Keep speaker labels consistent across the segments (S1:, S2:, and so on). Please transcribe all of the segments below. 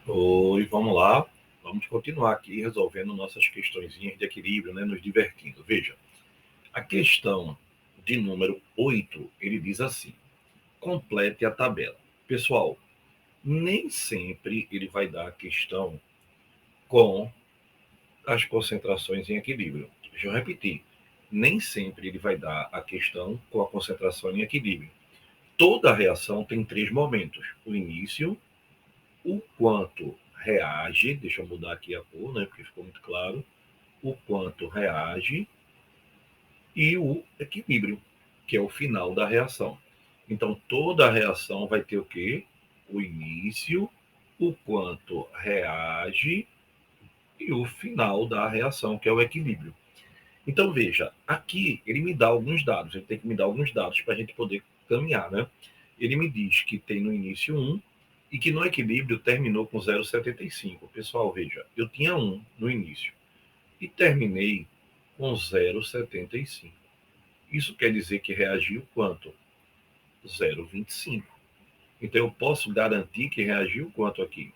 S1: Oi, vamos lá. Vamos continuar aqui resolvendo nossas questõezinhas de equilíbrio, né? Nos divertindo. Veja, a questão de número 8, ele diz assim: complete a tabela. Pessoal, nem sempre ele vai dar a questão com as concentrações em equilíbrio. Deixa eu repetir. Nem sempre ele vai dar a questão com a concentração em equilíbrio. Toda reação tem três momentos: o início, o quanto reage, deixa eu mudar aqui a cor, né, porque ficou muito claro, o quanto reage e o equilíbrio, que é o final da reação. Então, toda reação vai ter o quê? O início, o quanto reage e o final da reação, que é o equilíbrio. Então, veja, aqui ele me dá alguns dados, ele tem que me dar alguns dados para a gente poder caminhar, né? Ele me diz que tem no início 1 e que no equilíbrio terminou com 0,75. Pessoal, veja, eu tinha 1 no início e terminei com 0,75. Isso quer dizer que reagiu quanto? 0,25. Então, eu posso garantir que reagiu quanto aqui?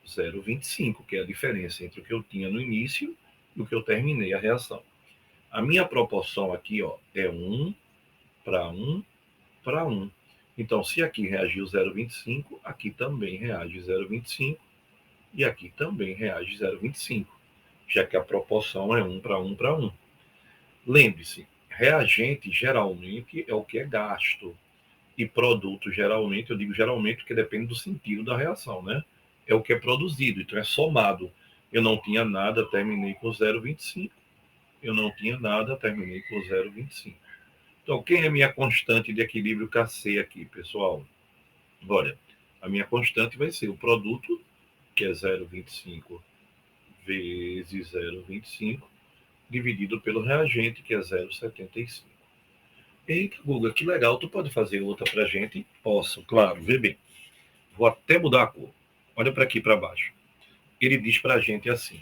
S1: 0,25, que é a diferença entre o que eu tinha no início e o que eu terminei a reação. A minha proporção aqui, ó, é 1 para 1 para 1. Então, se aqui reagiu 0,25, aqui também reage 0,25 e aqui também reage 0,25, já que a proporção é 1 para 1 para 1. Lembre-se, reagente geralmente é o que é gasto e produto geralmente, eu digo geralmente porque depende do sentido da reação, né? É o que é produzido, então é somado. Eu não tinha nada, terminei com 0,25. Eu não tinha nada, terminei com 0,25. Então, quem é minha constante de equilíbrio KC aqui, pessoal? Olha, a minha constante vai ser o produto, que é 0,25 vezes 0,25, dividido pelo reagente, que é 0,75. Eita, Guga, que legal. Tu pode fazer outra pra gente? Posso, claro. Vê bem. Vou até mudar a cor. Olha para aqui para baixo. Ele diz pra gente assim: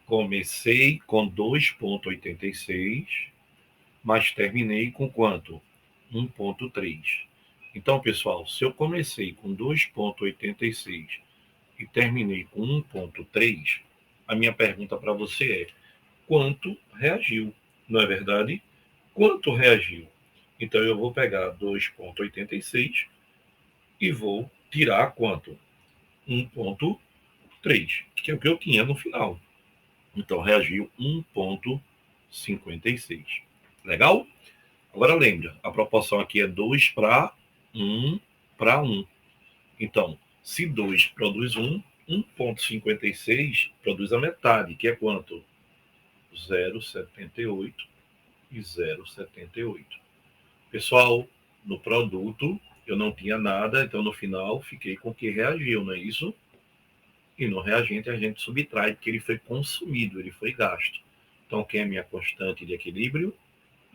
S1: comecei com 2,86, mas terminei com quanto? 1,3. Então, pessoal, se eu comecei com 2,86 e terminei com 1,3, a minha pergunta para você é: quanto reagiu? Não é verdade? Quanto reagiu? Então, eu vou pegar 2,86 e vou tirar quanto? 1,3, que é o que eu tinha no final. Então, reagiu 1,56. Legal? Agora lembra, a proporção aqui é 2 para 1 para 1. Então, se 2 produz 1, 1,56 produz a metade, que é quanto? 0,78 e 0,78. Pessoal, no produto eu não tinha nada, então no final fiquei com o que reagiu, não é isso? E no reagente a gente subtrai, porque ele foi consumido, ele foi gasto. Então, quem é minha constante de equilíbrio?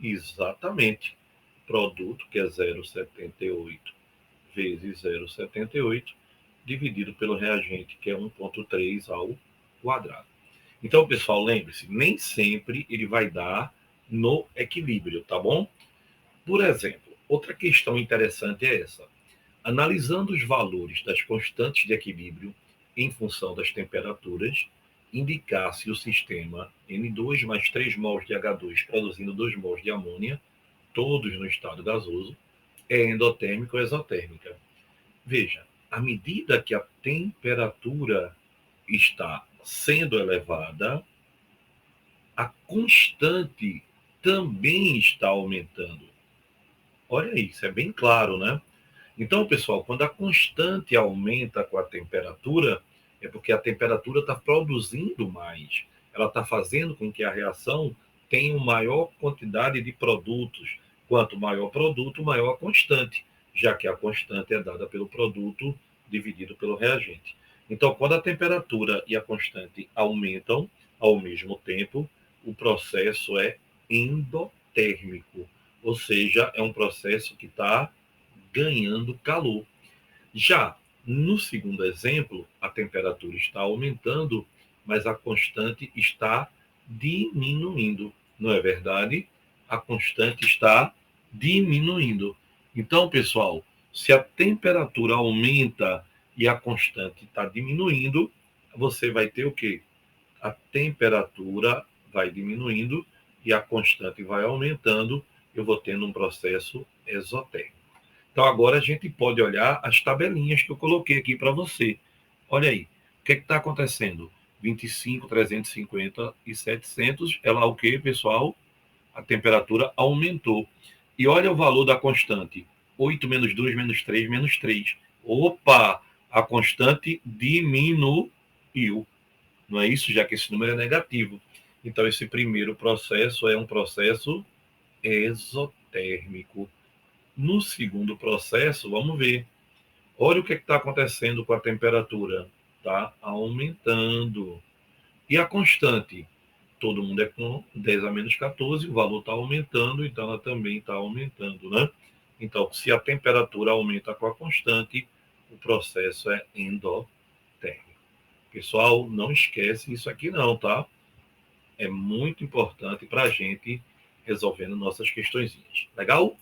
S1: Exatamente. Produto, que é 0,78 vezes 0,78, dividido pelo reagente, que é 1,3 ao quadrado. Então, pessoal, lembre-se, nem sempre ele vai dar no equilíbrio, tá bom? Por exemplo, outra questão interessante é essa. Analisando os valores das constantes de equilíbrio em função das temperaturas, indicar se o sistema N2 mais 3 mols de H2 produzindo 2 mols de amônia, todos no estado gasoso, é endotérmica ou exotérmica. Veja, à medida que a temperatura está sendo elevada, a constante também está aumentando. Olha isso, é bem claro, né? Então, pessoal, quando a constante aumenta com a temperatura, é porque a temperatura está produzindo mais. Ela está fazendo com que a reação tenha uma maior quantidade de produtos. Quanto maior o produto, maior a constante, já que a constante é dada pelo produto dividido pelo reagente. Então, quando a temperatura e a constante aumentam ao mesmo tempo, o processo é endotérmico, ou seja, é um processo que está ganhando calor. Já no segundo exemplo, a temperatura está aumentando, mas a constante está diminuindo. Não é verdade? A constante está diminuindo. Então, pessoal, se a temperatura aumenta e a constante está diminuindo, você vai ter o quê? A temperatura vai diminuindo e a constante vai aumentando, eu vou tendo um processo exotérmico. Então, agora a gente pode olhar as tabelinhas que eu coloquei aqui para você. Olha aí, o que está acontecendo? 25, 350 e 700, ela o que, pessoal? A temperatura aumentou. E olha o valor da constante. 8 menos 2 menos 3 menos 3. Opa! A constante diminuiu. Não é isso? Já que esse número é negativo. Então, esse primeiro processo é um processo exotérmico. No segundo processo, vamos ver. Olha o que está acontecendo com a temperatura. Está aumentando. E a constante? Todo mundo é com 10 a menos 14, o valor está aumentando, então ela também está aumentando, né? Então, se a temperatura aumenta com a constante, o processo é endotérmico. Pessoal, não esquece isso aqui não, tá? É muito importante para a gente resolvendo nossas questõezinhas. Legal?